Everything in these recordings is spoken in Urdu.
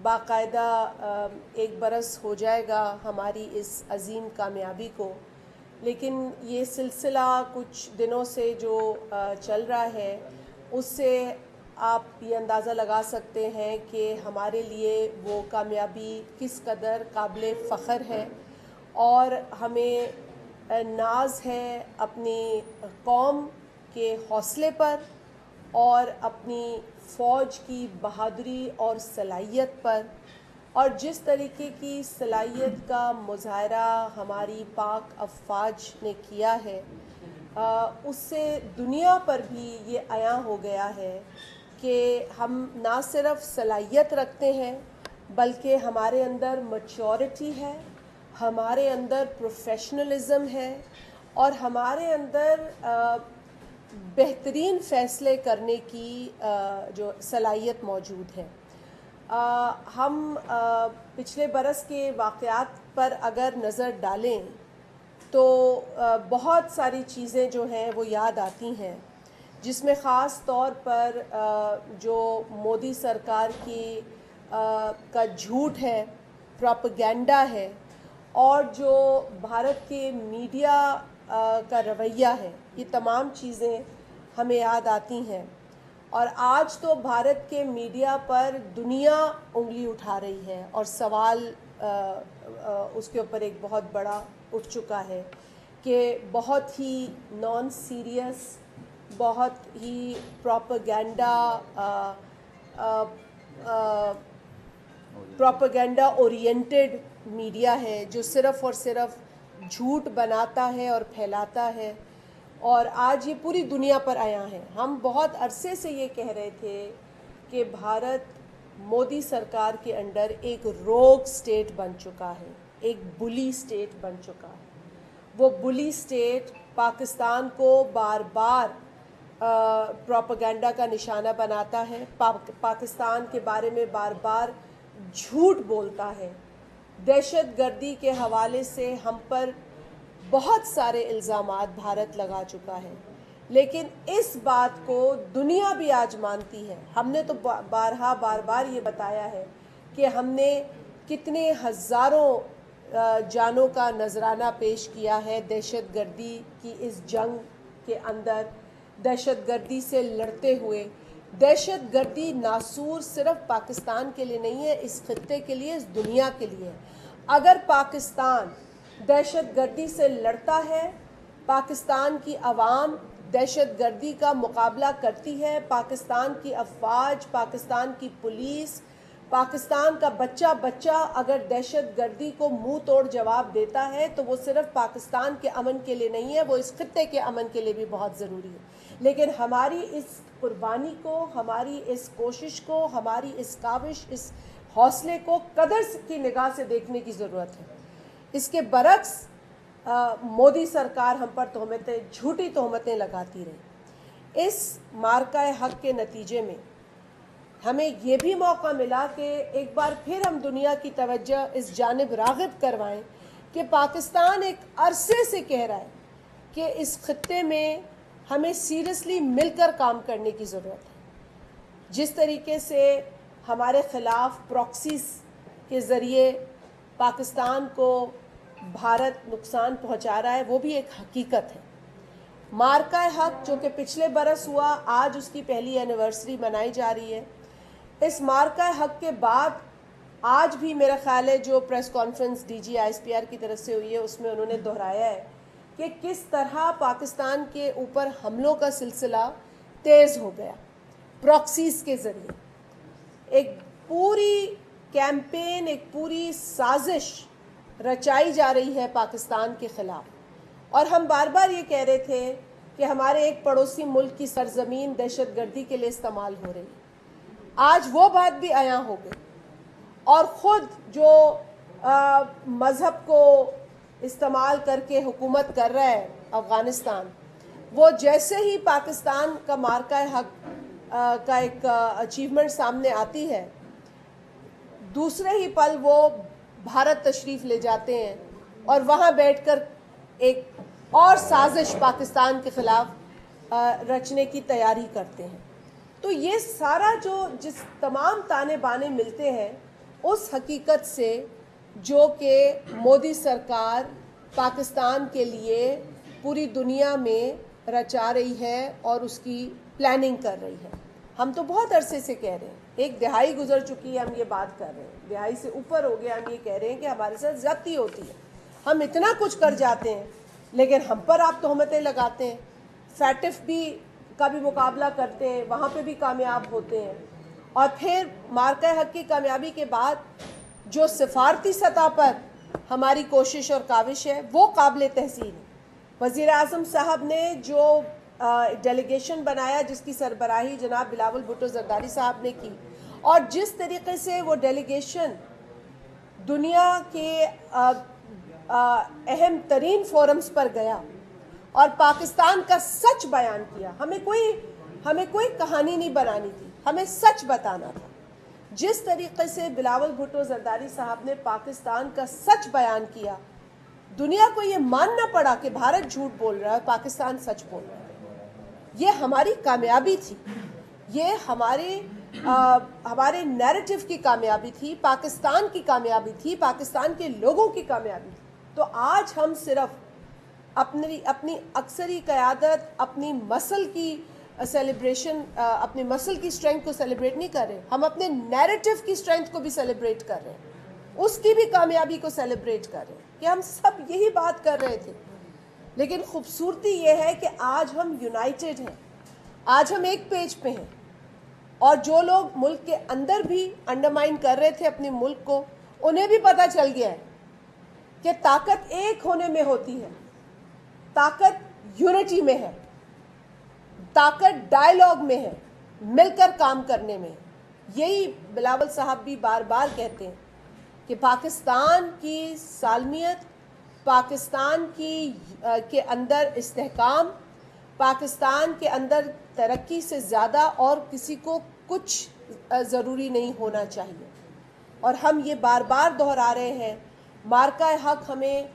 باقاعدہ ایک برس ہو جائے گا ہماری اس عظیم کامیابی کو، لیکن یہ سلسلہ کچھ دنوں سے جو چل رہا ہے اس سے آپ یہ اندازہ لگا سکتے ہیں کہ ہمارے لیے وہ کامیابی کس قدر قابل فخر ہے، اور ہمیں ناز ہے اپنی قوم کے حوصلے پر اور اپنی فوج کی بہادری اور صلاحیت پر، اور جس طریقے کی صلاحیت کا مظاہرہ ہماری پاک افواج نے کیا ہے اس سے دنیا پر بھی یہ عیاں ہو گیا ہے کہ ہم نہ صرف صلاحیت رکھتے ہیں بلکہ ہمارے اندر میچورٹی ہے، ہمارے اندر پروفیشنلزم ہے، اور ہمارے اندر بہترین فیصلے کرنے کی جو صلاحیت موجود ہے۔ ہم پچھلے برس کے واقعات پر اگر نظر ڈالیں تو بہت ساری چیزیں جو ہیں وہ یاد آتی ہیں، جس میں خاص طور پر جو مودی سرکار کی کا جھوٹ ہے، پروپیگنڈا ہے، اور جو بھارت کے میڈیا کا رویہ ہے، یہ تمام چیزیں ہمیں یاد آتی ہیں۔ اور آج تو بھارت کے میڈیا پر دنیا انگلی اٹھا رہی ہے اور سوال اس کے اوپر ایک بہت بڑا اٹھ چکا ہے کہ بہت ہی نان سیریس، بہت ہی پروپیگنڈا اورینٹڈ میڈیا ہے جو صرف اور صرف جھوٹ بناتا ہے اور پھیلاتا ہے، اور آج یہ پوری دنیا پر عیاں ہے۔ ہم بہت عرصے سے یہ کہہ رہے تھے کہ بھارت مودی سرکار کے انڈر ایک روگ سٹیٹ بن چکا ہے، ایک بلی سٹیٹ بن چکا ہے۔ وہ بلی سٹیٹ پاکستان کو بار بار پروپیگنڈا کا نشانہ بناتا ہے، پاکستان کے بارے میں بار بار جھوٹ بولتا ہے۔ دہشت گردی کے حوالے سے ہم پر بہت سارے الزامات بھارت لگا چکا ہے، لیکن اس بات کو دنیا بھی آج مانتی ہے۔ ہم نے تو بار بار یہ بتایا ہے کہ ہم نے کتنے ہزاروں جانوں کا نذرانہ پیش کیا ہے دہشت گردی کی اس جنگ کے اندر، دہشت گردی سے لڑتے ہوئے۔ دہشت گردی ناسور صرف پاکستان کے لیے نہیں ہے، اس خطے کے لیے، اس دنیا کے لیے۔ اگر پاکستان دہشت گردی سے لڑتا ہے، پاکستان کی عوام دہشت گردی کا مقابلہ کرتی ہے، پاکستان کی افواج، پاکستان کی پولیس، پاکستان کا بچہ اگر دہشت گردی کو منہ توڑ جواب دیتا ہے تو وہ صرف پاکستان کے امن کے لیے نہیں ہے، وہ اس خطے کے امن کے لیے بھی بہت ضروری ہے۔ لیکن ہماری اس قربانی کو، ہماری اس کوشش کو، ہماری اس کاوش، اس حوصلے کو قدر کی نگاہ سے دیکھنے کی ضرورت ہے۔ اس کے برعکس مودی سرکار ہم پر تہمتیں، جھوٹی تہمتیں لگاتی رہی۔ اس معرکہ حق کے نتیجے میں ہمیں یہ بھی موقع ملا کہ ایک بار پھر ہم دنیا کی توجہ اس جانب راغب کروائیں کہ پاکستان ایک عرصے سے کہہ رہا ہے کہ اس خطے میں ہمیں سیریسلی مل کر کام کرنے کی ضرورت ہے۔ جس طریقے سے ہمارے خلاف پراکسیز کے ذریعے پاکستان کو بھارت نقصان پہنچا رہا ہے، وہ بھی ایک حقیقت ہے۔ معرکہ حق جو کہ پچھلے برس ہوا، آج اس کی پہلی اینیورسری منائی جا رہی ہے۔ اس معرکہ حق کے بعد آج بھی میرا خیال ہے جو press conference D G I S P R کی طرف سے ہوئی ہے اس میں انہوں نے دہرایا ہے کہ کس طرح پاکستان کے اوپر حملوں کا سلسلہ تیز ہو گیا پراکسیز کے ذریعے۔ ایک پوری کیمپین، ایک پوری سازش رچائی جا رہی ہے پاکستان کے خلاف، اور ہم بار بار یہ کہہ رہے تھے کہ ہمارے ایک پڑوسی ملک کی سرزمین دہشت گردی کے لیے استعمال ہو رہی ہے۔ آج وہ بات بھی عیاں ہو گئی، اور خود جو مذہب کو استعمال کر کے حکومت کر رہا ہے افغانستان، وہ جیسے ہی پاکستان کا معرکہ حق کا ایک اچیومنٹ سامنے آتی ہے، دوسرے ہی پل وہ بھارت تشریف لے جاتے ہیں اور وہاں بیٹھ کر ایک اور سازش پاکستان کے خلاف رچنے کی تیاری کرتے ہیں۔ تو یہ سارا جو جس تمام تانے بانے ملتے ہیں اس حقیقت سے جو کہ مودی سرکار پاکستان کے لیے پوری دنیا میں رچا رہی ہے اور اس کی پلاننگ کر رہی ہے. ہم تو بہت عرصے سے کہہ رہے ہیں, ایک دہائی گزر چکی ہے, ہم یہ بات کر رہے ہیں, دہائی سے اوپر ہو گیا, ہم یہ کہہ رہے ہیں کہ ہمارے ساتھ زیادتی ہوتی ہے, ہم اتنا کچھ کر جاتے ہیں لیکن ہم پر آپ تہمتیں لگاتے ہیں. فیٹف بھی کا بھی مقابلہ کرتے ہیں, وہاں پہ بھی کامیاب ہوتے ہیں, اور پھر مارکہ حق کی کامیابی کے بعد جو سفارتی سطح پر ہماری کوشش اور کاوش ہے وہ قابل تحسین ہے. وزیر اعظم صاحب نے جو ڈیلیگیشن بنایا جس کی سربراہی جناب بلاول بھٹو زرداری صاحب نے کی, اور جس طریقے سے وہ ڈیلیگیشن دنیا کے اہم ترین فورمز پر گیا اور پاکستان کا سچ بیان کیا. ہمیں کوئی کہانی نہیں بنانی تھی, ہمیں سچ بتانا تھا. جس طریقے سے بلاول بھٹو زرداری صاحب نے پاکستان کا سچ بیان کیا, دنیا کو یہ ماننا پڑا کہ بھارت جھوٹ بول رہا ہے, پاکستان سچ بول رہا ہے. یہ ہماری کامیابی تھی, یہ ہمارے نیریٹو کی کامیابی تھی, پاکستان کی کامیابی تھی, پاکستان کے لوگوں کی کامیابی تھی. تو آج ہم صرف اپنی اکثری قیادت, اپنی مسل کی سیلیبریشن, اپنی مسل کی اسٹرینتھ کو سیلیبریٹ نہیں کر رہے, ہم اپنے نیریٹو کی اسٹرینتھ کو بھی سیلیبریٹ کر رہے ہیں, اس کی بھی کامیابی کو سیلیبریٹ کر رہے ہیں کہ ہم سب یہی بات کر رہے تھے. لیکن خوبصورتی یہ ہے کہ آج ہم یونائٹڈ ہیں, آج ہم ایک پیج پہ ہیں, اور جو لوگ ملک کے اندر بھی انڈرمائن کر رہے تھے اپنے ملک کو, انہیں بھی پتہ چل گیا ہے کہ طاقت ایک ہونے میں ہوتی ہے, طاقت یونٹی میں ہے, طاقت ڈائیلاگ میں ہے, مل کر کام کرنے میں. یہی بلاول صاحب بھی بار بار کہتے ہیں کہ پاکستان کی سالمیت, پاکستان کے اندر استحکام, پاکستان کے اندر ترقی سے زیادہ اور کسی کو کچھ ضروری نہیں ہونا چاہیے. اور ہم یہ بار بار دہرا رہے ہیں. مارکہ حق ہمیں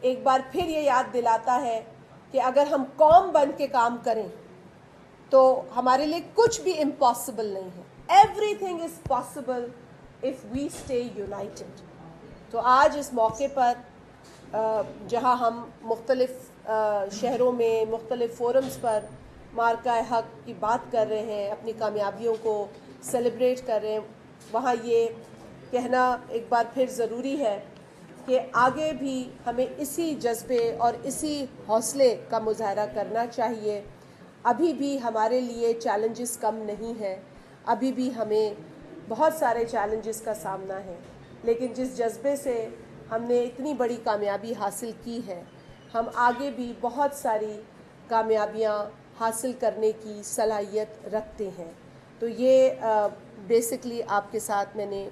ایک بار پھر یہ یاد دلاتا ہے کہ اگر ہم قوم بن کے کام کریں تو ہمارے لیے کچھ بھی امپاسبل نہیں ہے. Everything is possible if we stay united. تو آج اس موقع پر جہاں ہم مختلف شہروں میں مختلف فورمز پر مارکہ حق کی بات کر رہے ہیں, اپنی کامیابیوں کو سیلیبریٹ کر رہے ہیں, وہاں یہ کہنا ایک بار پھر ضروری ہے کہ آگے بھی ہمیں اسی جذبے اور اسی حوصلے کا مظاہرہ کرنا چاہیے. ابھی بھی ہمارے لیے چیلنجز کم نہیں ہیں, ابھی بھی ہمیں بہت سارے چیلنجز کا سامنا ہے, لیکن جس جذبے سے ہم نے اتنی بڑی کامیابی حاصل کی ہے, ہم آگے بھی بہت ساری کامیابیاں حاصل کرنے کی صلاحیت رکھتے ہیں. تو یہ بیسکلی آپ کے ساتھ میں نے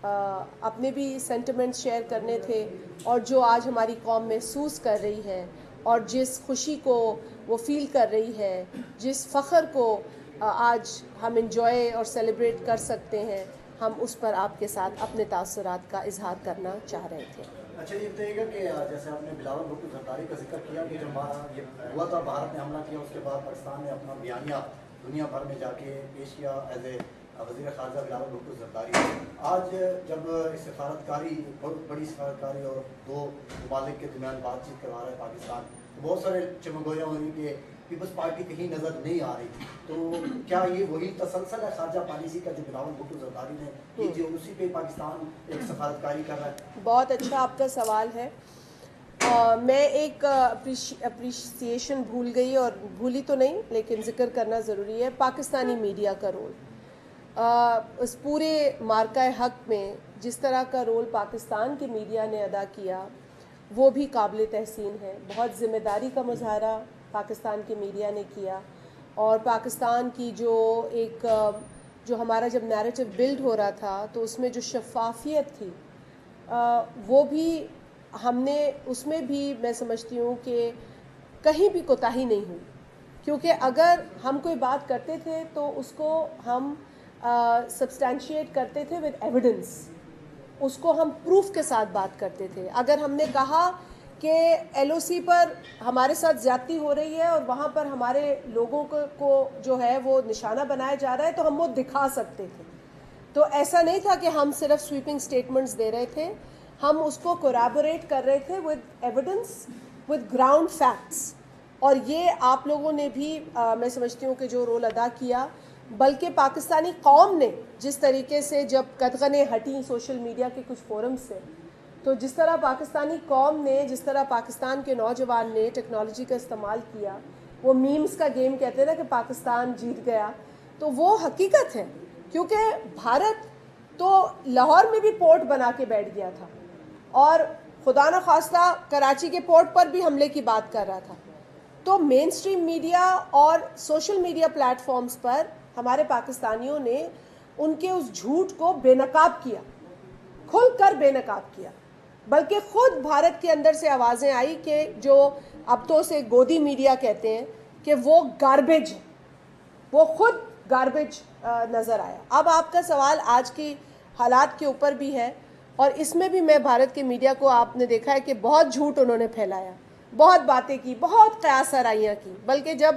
اپنے بھی سینٹیمنٹس شیئر کرنے تھے, اور جو آج ہماری قوم محسوس کر رہی ہے, اور جس خوشی کو وہ فیل کر رہی ہے, جس فخر کو آج ہم انجوائے اور سیلیبریٹ کر سکتے ہیں, ہم اس پر آپ کے ساتھ اپنے تاثرات کا اظہار کرنا چاہ رہے تھے. اچھا یہ بتائیے گا کہ جیسے آپ نے بلاول بھٹو زرداری کا ذکر کیا کہ جب یہ ہوا تھا بھارت نے حملہ کیا, اس کے بعد پاکستان نے اپنا بیانیہ دنیا بھر میں جا کے پیش کیا ایز اے وزیر خارجہ بلاول بھٹو زرداری. آج جب سفارتکاری, بہت بڑی سفارتکاری اور دو ممالک کے درمیان بات چیت کروا رہا ہے پاکستان, بہت سارے چمگویاں ہوئی کہ پیپلز پارٹی کہیں نظر نہیں آ رہی, تو کیا یہ وہی تسلسل ہے خارجہ پالیسی کا جو بلاول بھٹو زرداری نے کی تھی, اسی پہ پاکستان ایک سفارتکاری کر رہا ہے؟ بہت اچھا آپ کا سوال ہے. میں ایک اپریشیشن بھول گئی, اور بھولی تو نہیں لیکن ذکر کرنا ضروری ہے, پاکستانی میڈیا کا رول. اس پورے مارکہ حق میں جس طرح کا رول پاکستان کی میڈیا نے ادا کیا وہ بھی قابل تحسین ہے. بہت ذمہ داری کا مظاہرہ پاکستان کی میڈیا نے کیا, اور پاکستان کی جو ہمارا جب نیریٹو بلڈ ہو رہا تھا تو اس میں جو شفافیت تھی وہ بھی ہم نے اس میں بھی میں سمجھتی ہوں کہ کہیں بھی کوتاہی نہیں ہوئی, کیونکہ اگر ہم کوئی بات کرتے تھے تو اس کو ہم سبسٹینشیٹ کرتے تھے ود ایویڈنس, اس کو ہم پروف کے ساتھ بات کرتے تھے. اگر ہم نے کہا کہ ایل او سی پر ہمارے ساتھ زیادتی ہو رہی ہے اور وہاں پر ہمارے لوگوں کو جو ہے وہ نشانہ بنایا جا رہا ہے, تو ہم وہ دکھا سکتے تھے. تو ایسا نہیں تھا کہ ہم صرف سویپنگ اسٹیٹمنٹس دے رہے تھے, ہم اس کو کوریبوریٹ کر رہے تھے with evidence, with ground facts. اور یہ آپ لوگوں نے بھی میں سمجھتی ہوں کہ جو رول ادا کیا, بلکہ پاکستانی قوم نے جس طریقے سے جب قدغنیں ہٹیں سوشل میڈیا کے کچھ فورم سے, تو جس طرح پاکستانی قوم نے, جس طرح پاکستان کے نوجوان نے ٹیکنالوجی کا استعمال کیا, وہ میمز کا گیم کہتے ہیں نا کہ پاکستان جیت گیا, تو وہ حقیقت ہے. کیونکہ بھارت تو لاہور میں بھی پورٹ بنا کے بیٹھ گیا تھا, اور خدا نخواستہ کراچی کے پورٹ پر بھی حملے کی بات کر رہا تھا. تو مین سٹریم میڈیا اور سوشل میڈیا پلیٹ فارمز پر ہمارے پاکستانیوں نے ان کے اس جھوٹ کو بے نقاب کیا, کھل کر بے نقاب کیا. بلکہ خود بھارت کے اندر سے آوازیں آئی کہ جو اب تو اسے گودی میڈیا کہتے ہیں کہ وہ گاربیج ہے, وہ خود گاربیج نظر آیا. اب آپ کا سوال آج کی حالات کے اوپر بھی ہے, اور اس میں بھی میں بھارت کے میڈیا کو, آپ نے دیکھا ہے کہ بہت جھوٹ انہوں نے پھیلایا, بہت باتیں کی, بہت قیاس آرائیاں کی. بلکہ جب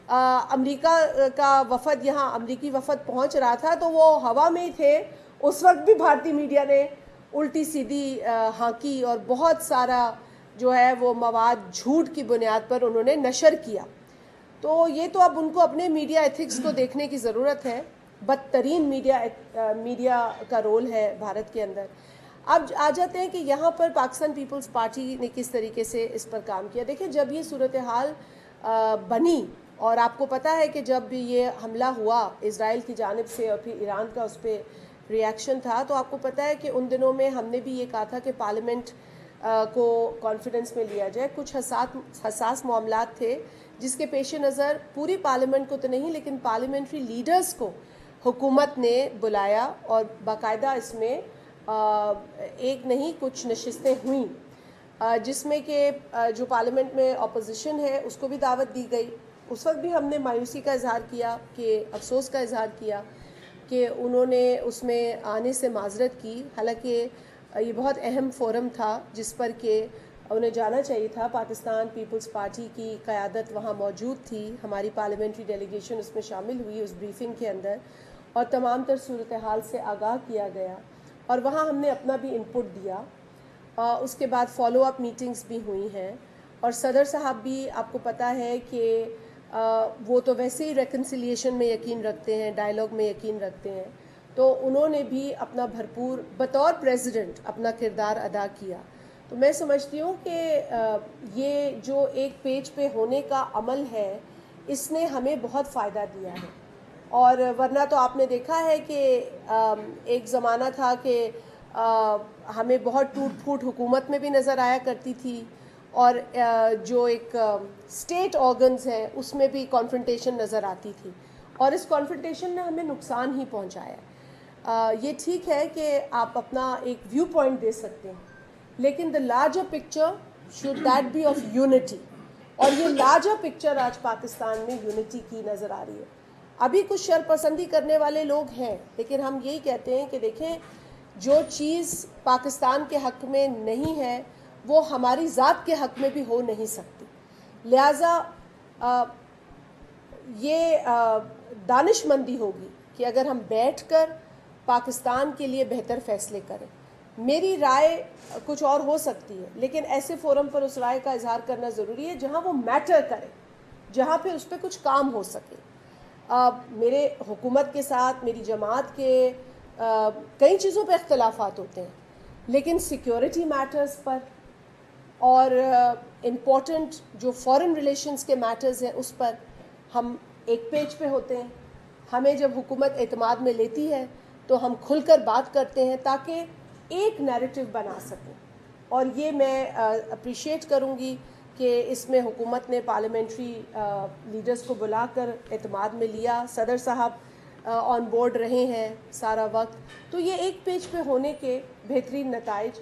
امریکہ کا وفد یہاں, امریکی وفد پہنچ رہا تھا تو وہ ہوا میں ہی تھے, اس وقت بھی بھارتی میڈیا نے الٹی سیدھی ہانکی, اور بہت سارا جو ہے وہ مواد جھوٹ کی بنیاد پر انہوں نے نشر کیا. تو یہ تو اب ان کو اپنے میڈیا ایتھکس کو دیکھنے کی ضرورت ہے. بدترین میڈیا کا رول ہے بھارت کے اندر. اب آ جاتے ہیں کہ یہاں پر پاکستان پیپلز پارٹی نے کس طریقے سے اس پر کام کیا. دیکھیں, جب یہ صورتحال بنی, اور آپ کو پتہ ہے کہ جب یہ حملہ ہوا اسرائیل کی جانب سے اور پھر ایران کا اس پہ ری ایکشن تھا, تو آپ کو پتہ ہے کہ ان دنوں میں ہم نے بھی یہ کہا تھا کہ پارلیمنٹ کو کانفیڈنس میں لیا جائے. کچھ حساس معاملات تھے جس کے پیش نظر پوری پارلیمنٹ کو تو نہیں لیکن پارلیمنٹری لیڈرز کو حکومت نے بلایا, اور باقاعدہ اس میں ایک نہیں کچھ نشستیں ہوئیں, جس میں کہ جو پارلیمنٹ میں اپوزیشن ہے اس کو بھی دعوت دی گئی. اس وقت بھی ہم نے مایوسی کا اظہار کیا, کہ افسوس کا اظہار کیا کہ انہوں نے اس میں آنے سے معذرت کی, حالانکہ یہ بہت اہم فورم تھا جس پر کہ انہیں جانا چاہیے تھا. پاکستان پیپلز پارٹی کی قیادت وہاں موجود تھی, ہماری پارلیمنٹری ڈیلیگیشن اس میں شامل ہوئی اس بریفنگ کے اندر, اور تمام تر صورتحال سے آگاہ کیا گیا, اور وہاں ہم نے اپنا بھی انپٹ دیا. اس کے بعد فالو اپ میٹنگز بھی ہوئی ہیں, اور صدر صاحب بھی آپ کو پتہ ہے کہ وہ تو ویسے ہی ریکنسیلیشن میں یقین رکھتے ہیں, ڈائلاگ میں یقین رکھتے ہیں, تو انہوں نے بھی اپنا بھرپور بطور پریزیڈنٹ اپنا کردار ادا کیا. تو میں سمجھتی ہوں کہ یہ جو ایک پیج پہ ہونے کا عمل ہے اس نے ہمیں بہت فائدہ دیا ہے. اور ورنہ تو آپ نے دیکھا ہے کہ ایک زمانہ تھا کہ ہمیں بہت ٹوٹ پھوٹ حکومت میں بھی نظر آیا کرتی تھی, اور جو ایک اسٹیٹ آرگنز ہیں اس میں بھی کانفرنٹیشن نظر آتی تھی, اور اس کانفرنٹیشن نے ہمیں نقصان ہی پہنچایا. یہ ٹھیک ہے کہ آپ اپنا ایک ویو پوائنٹ دے سکتے ہیں, لیکن the larger picture should that be of unity, اور یہ لارجر پکچر آج پاکستان میں یونٹی کی نظر آ رہی ہے. ابھی کچھ شر پسندی کرنے والے لوگ ہیں, لیکن ہم یہی کہتے ہیں کہ دیکھیں, جو چیز پاکستان کے حق میں نہیں ہے وہ ہماری ذات کے حق میں بھی ہو نہیں سکتی. لہٰذا یہ دانش مندی ہوگی کہ اگر ہم بیٹھ کر پاکستان کے لیے بہتر فیصلے کریں. میری رائے کچھ اور ہو سکتی ہے, لیکن ایسے فورم پر اس رائے کا اظہار کرنا ضروری ہے جہاں وہ میٹر کرے, جہاں پہ اس پہ کچھ کام ہو سکے. میرے حکومت کے ساتھ میری جماعت کے کئی چیزوں پہ اختلافات ہوتے ہیں, لیکن سیکیورٹی میٹرز پر اور امپورٹنٹ جو فارن ریلیشنز کے میٹرز ہیں اس پر ہم ایک پیج پہ ہوتے ہیں. ہمیں جب حکومت اعتماد میں لیتی ہے تو ہم کھل کر بات کرتے ہیں تاکہ ایک نیریٹو بنا سکیں, اور یہ میں اپریشیٹ کروں گی کہ اس میں حکومت نے پارلیمنٹری لیڈرز کو بلا کر اعتماد میں لیا. صدر صاحب آن بورڈ رہے ہیں سارا وقت, تو یہ ایک پیج پہ ہونے کے بہترین نتائج